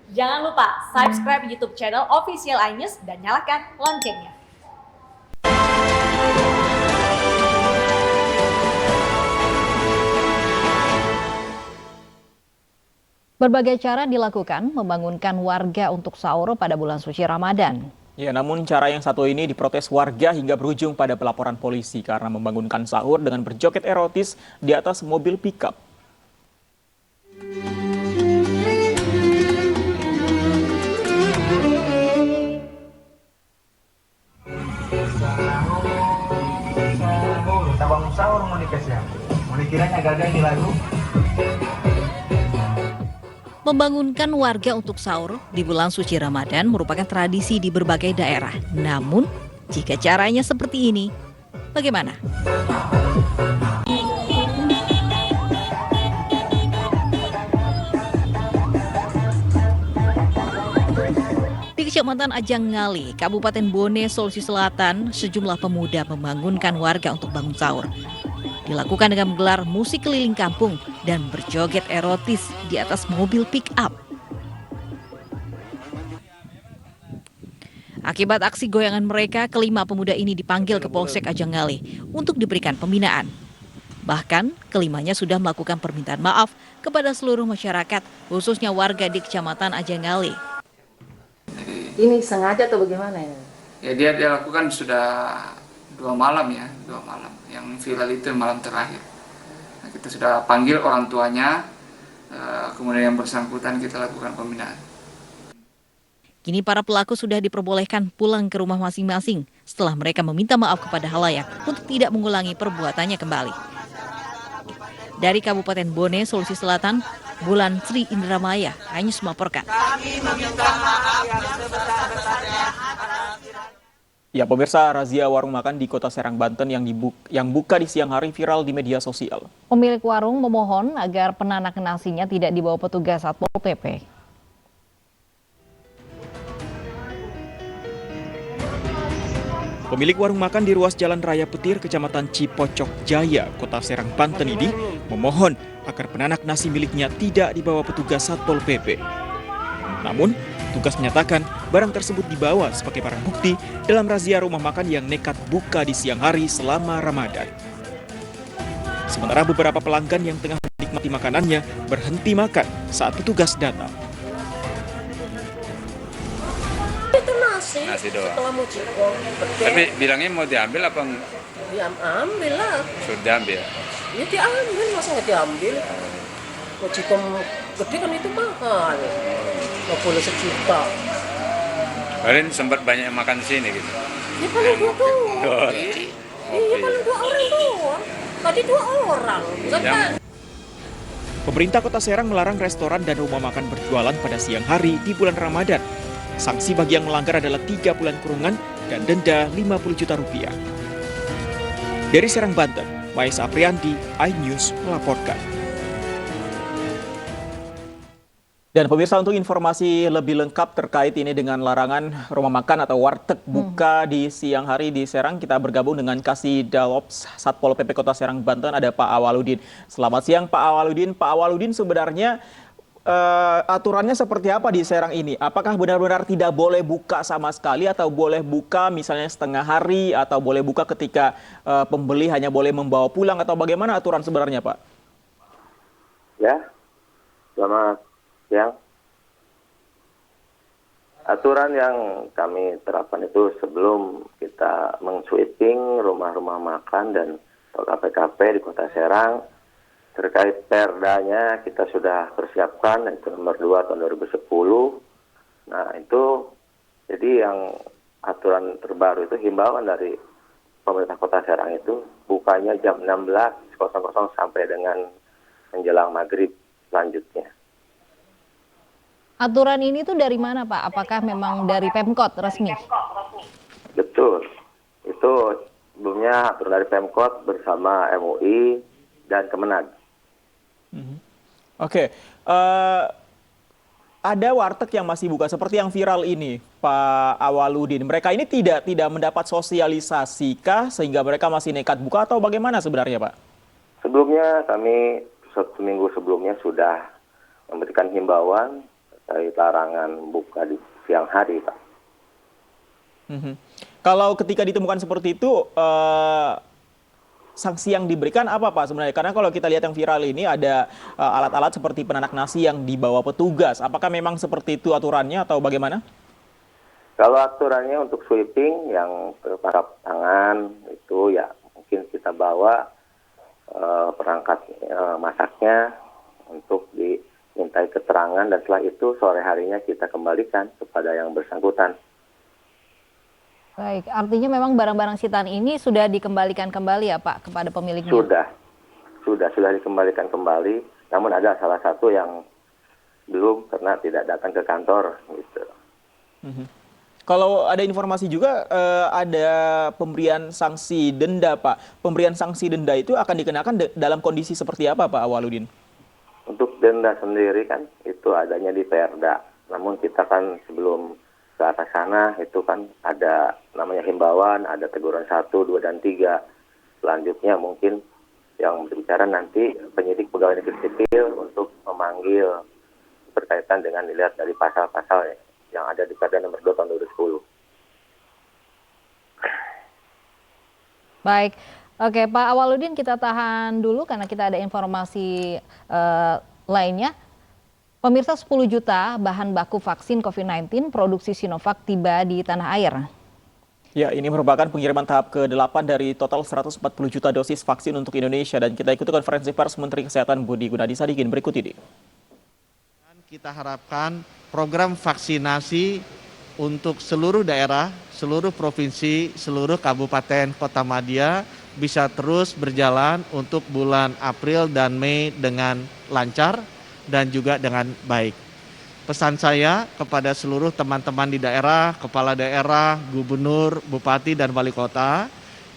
Jangan lupa subscribe YouTube channel Official iNews dan nyalakan loncengnya. Berbagai cara dilakukan membangunkan warga untuk sahur pada bulan suci Ramadan. Ya, namun cara yang satu ini diprotes warga hingga berujung pada pelaporan polisi karena membangunkan sahur dengan berjoget erotis di atas mobil pickup. Bangun sahur mau dikasih apa? Mau dikiranya gagal di lagu? Membangunkan warga untuk sahur di bulan suci Ramadan merupakan tradisi di berbagai daerah. Namun, jika caranya seperti ini, bagaimana? Di Kecamatan Ajangngali, Kabupaten Bone, Sulawesi Selatan, sejumlah pemuda membangunkan warga untuk bangun sahur. Dilakukan dengan menggelar musik keliling kampung dan berjoget erotis di atas mobil pick-up. Akibat aksi goyangan mereka, kelima pemuda ini dipanggil ke Polsek Ajangngali untuk diberikan pembinaan. Bahkan, kelimanya sudah melakukan permintaan maaf kepada seluruh masyarakat, khususnya warga di Kecamatan Ajangngali. Ini sengaja atau bagaimana ya? Ya dia lakukan sudah 2 malam ya, 2 malam. Yang viral itu malam terakhir. Nah, kita sudah panggil orang tuanya, kemudian yang bersangkutan kita lakukan pembinaan. Kini para pelaku sudah diperbolehkan pulang ke rumah masing-masing setelah mereka meminta maaf kepada halayak untuk tidak mengulangi perbuatannya kembali. Dari Kabupaten Bone, Sulawesi Selatan, Bulan Sri Indramaya, iNews melaporkan. Ya, pemirsa, razia warung makan di Kota Serang, Banten yang buka di siang hari viral di media sosial. Pemilik warung memohon agar penanak nasinya tidak dibawa petugas Satpol PP. Pemilik warung makan di ruas Jalan Raya Petir, Kecamatan Cipocok Jaya, Kota Serang, Banten ini memohon agar penanak nasi miliknya tidak dibawa petugas Satpol PP. Namun, petugas menyatakan barang tersebut dibawa sebagai barang bukti dalam razia rumah makan yang nekat buka di siang hari selama Ramadan. Sementara beberapa pelanggan yang tengah menikmati makanannya berhenti makan saat petugas datang. Itu nasi doang. Setelah mau cikong, Tapi bilangnya mau diambil apa diambil lah. sudah ambil? Ya diambil, masa nggak diambil? Mau cikong gede kan itu mahal. 50 sejuta. Kalian sempat banyak yang makan di sini gitu. Ya paling dua doang. Dua orang. Iya paling 2 orang doang. Tadi 2 orang. Kan? Pemerintah Kota Serang melarang restoran dan rumah makan berjualan pada siang hari di bulan Ramadan. Sanksi bagi yang melanggar adalah 3 bulan kurungan dan denda 50 juta rupiah. Dari Serang, Banten, Maes Apriandi, iNews melaporkan. Dan pemirsa, untuk informasi lebih lengkap terkait ini dengan larangan rumah makan atau warteg buka di siang hari di Serang, kita bergabung dengan Kasih Dalops Satpol PP Kota Serang, Banten, ada Pak Awaludin. Selamat siang Pak Awaludin. Pak Awaludin, sebenarnya aturannya seperti apa di Serang ini? Apakah benar-benar tidak boleh buka sama sekali atau boleh buka misalnya setengah hari atau boleh buka ketika pembeli hanya boleh membawa pulang atau bagaimana aturan sebenarnya Pak? Ya, selamat siang. Aturan yang kami terapkan itu sebelum kita meng-sweeping rumah-rumah makan dan KP-KP di Kota Serang, terkait perdanya kita sudah persiapkan, itu nomor 2 tahun 2010. Nah itu, jadi yang aturan terbaru itu himbauan dari pemerintah Kota Serang itu bukanya jam 16.00 sampai dengan menjelang maghrib selanjutnya. Aturan ini tuh dari mana Pak? Apakah memang dari Pemkot resmi? Betul, itu sebelumnya aturan dari Pemkot bersama MUI dan Kemenag. Oke, ada warteg yang masih buka seperti yang viral ini, Pak Awaludin. Mereka ini tidak mendapat sosialisasi kah sehingga mereka masih nekat buka atau bagaimana sebenarnya, Pak? Sebelumnya kami 1 minggu sebelumnya sudah memberikan himbauan terkait larangan buka di siang hari, Pak. Mhm. Kalau ketika ditemukan seperti itu, sanksi yang diberikan apa Pak sebenarnya? Karena kalau kita lihat yang viral ini ada alat-alat seperti penanak nasi yang dibawa petugas. Apakah memang seperti itu aturannya atau bagaimana? Kalau aturannya untuk sweeping yang para tangan itu ya mungkin kita bawa perangkat masaknya untuk dimintai keterangan dan setelah itu sore harinya kita kembalikan kepada yang bersangkutan. Baik, artinya memang barang-barang sitaan ini sudah dikembalikan kembali ya Pak kepada pemiliknya? Sudah dikembalikan kembali. Namun ada salah satu yang belum karena tidak datang ke kantor gitu. Kalau ada informasi juga ada pemberian sanksi denda Pak. Pemberian sanksi denda itu akan dikenakan dalam kondisi seperti apa Pak Awaludin? Untuk denda sendiri kan itu adanya di Perda. Namun kita kan sebelum ke atas sana itu kan ada namanya himbauan, ada teguran 1, 2, dan 3. Selanjutnya mungkin yang berbicara nanti penyidik pegawai negeri sipil untuk memanggil berkaitan dengan dilihat dari pasal-pasal yang ada di Perda nomor 2 tahun 2010. Baik, oke Pak Awaludin kita tahan dulu karena kita ada informasi lainnya. Pemirsa, 10 juta bahan baku vaksin COVID-19 produksi Sinovac tiba di tanah air. Ya, ini merupakan pengiriman tahap ke-8 dari total 140 juta dosis vaksin untuk Indonesia. Dan kita ikuti konferensi pers Menteri Kesehatan Budi Gunadi Sadikin berikut ini. Kita harapkan program vaksinasi untuk seluruh daerah, seluruh provinsi, seluruh kabupaten, kota madya bisa terus berjalan untuk bulan April dan Mei dengan lancar dan juga dengan baik. Pesan saya kepada seluruh teman-teman di daerah, kepala daerah, gubernur, bupati, dan wali kota,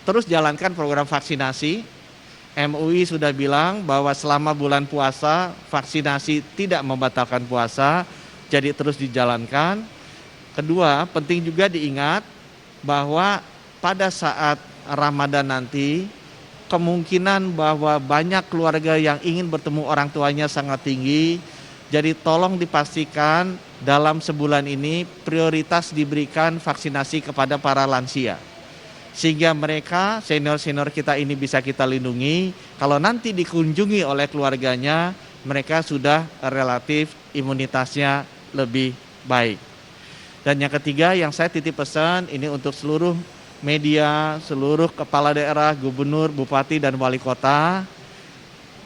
terus jalankan program vaksinasi. MUI sudah bilang bahwa selama bulan puasa, vaksinasi tidak membatalkan puasa, jadi terus dijalankan. Kedua, penting juga diingat bahwa pada saat Ramadan nanti, kemungkinan bahwa banyak keluarga yang ingin bertemu orang tuanya sangat tinggi. Jadi tolong dipastikan dalam sebulan ini prioritas diberikan vaksinasi kepada para lansia. Sehingga mereka, senior-senior kita ini bisa kita lindungi. Kalau nanti dikunjungi oleh keluarganya, mereka sudah relatif imunitasnya lebih baik. Dan yang ketiga yang saya titip pesan ini untuk seluruh media, seluruh kepala daerah, gubernur, bupati, dan wali kota,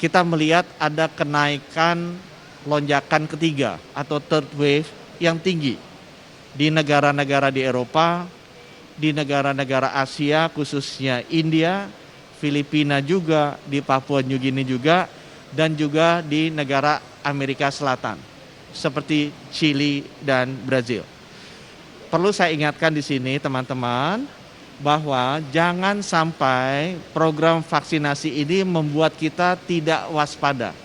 kita melihat ada kenaikan lonjakan ketiga atau third wave yang tinggi di negara-negara di Eropa, di negara-negara Asia khususnya India, Filipina juga, di Papua New Guinea juga, dan juga di negara Amerika Selatan seperti Chili dan Brazil. Perlu saya ingatkan di sini teman-teman, bahwa jangan sampai program vaksinasi ini membuat kita tidak waspada.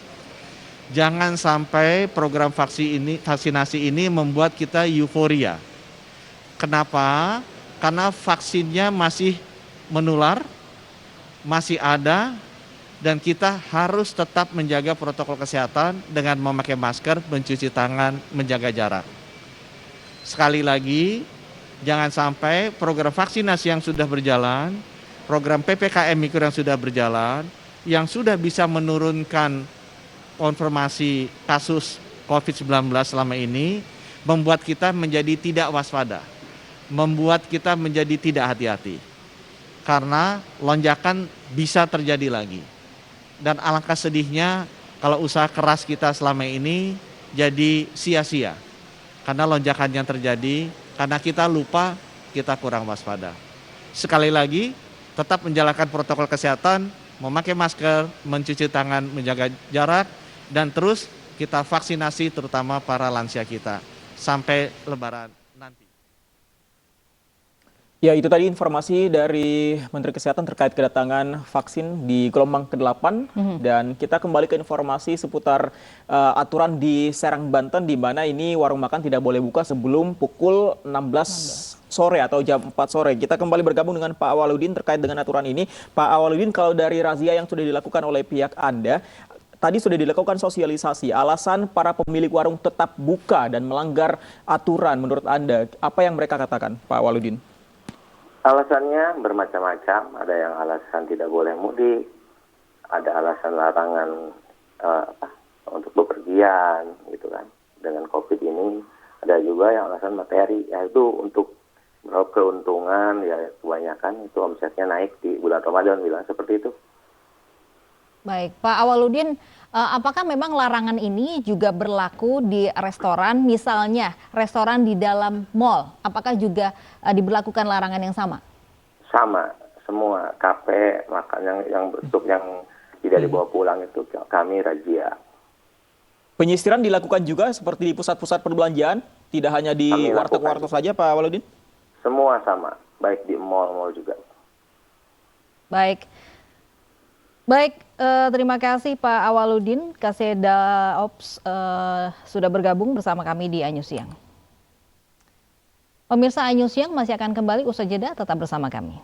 Jangan sampai program vaksinasi ini membuat kita euforia. Kenapa? Karena vaksinnya masih menular, masih ada, dan kita harus tetap menjaga protokol kesehatan dengan memakai masker, mencuci tangan, menjaga jarak. Sekali lagi, jangan sampai program vaksinasi yang sudah berjalan, program PPKM Mikro yang sudah berjalan, yang sudah bisa menurunkan konfirmasi kasus COVID-19 selama ini, membuat kita menjadi tidak waspada, membuat kita menjadi tidak hati-hati. Karena lonjakan bisa terjadi lagi. Dan alangkah sedihnya kalau usaha keras kita selama ini jadi sia-sia. Karena lonjakan yang terjadi, karena kita lupa, kita kurang waspada. Sekali lagi, tetap menjalankan protokol kesehatan, memakai masker, mencuci tangan, menjaga jarak, dan terus kita vaksinasi terutama para lansia kita sampai Lebaran nanti. Ya, itu tadi informasi dari Menteri Kesehatan terkait kedatangan vaksin di gelombang ke-8. Dan kita kembali ke informasi seputar aturan di Serang, Banten, di mana ini warung makan tidak boleh buka sebelum pukul 16 sore atau jam 4 sore. Kita kembali bergabung dengan Pak Awaludin terkait dengan aturan ini. Pak Awaludin, kalau dari razia yang sudah dilakukan oleh pihak Anda, tadi sudah dilakukan sosialisasi. Alasan para pemilik warung tetap buka dan melanggar aturan menurut Anda, apa yang mereka katakan, Pak Waludin? Alasannya bermacam-macam. Ada yang alasan tidak boleh mudik, ada alasan larangan untuk bepergian, gitu kan. Dengan COVID ini, ada juga yang alasan materi, yaitu untuk meraup keuntungan, ya kebanyakan itu omsetnya naik di bulan Ramadan, bilang seperti itu. Baik, Pak Awaludin, apakah memang larangan ini juga berlaku di restoran, misalnya restoran di dalam mall? Apakah juga diberlakukan larangan yang sama? Sama, semua kafe, makan yang bentuk yang tidak dibawa pulang itu kami razia. Penyisiran dilakukan juga seperti di pusat-pusat perbelanjaan, tidak hanya di warteg-warteg saja, Pak Waludin? Semua sama, baik di mall-mall juga. Baik. Baik, terima kasih Pak Awaludin, Kaseda Ops sudah bergabung bersama kami di Anyus Siang. Pemirsa, Anyus Siang masih akan kembali usai jeda, tetap bersama kami.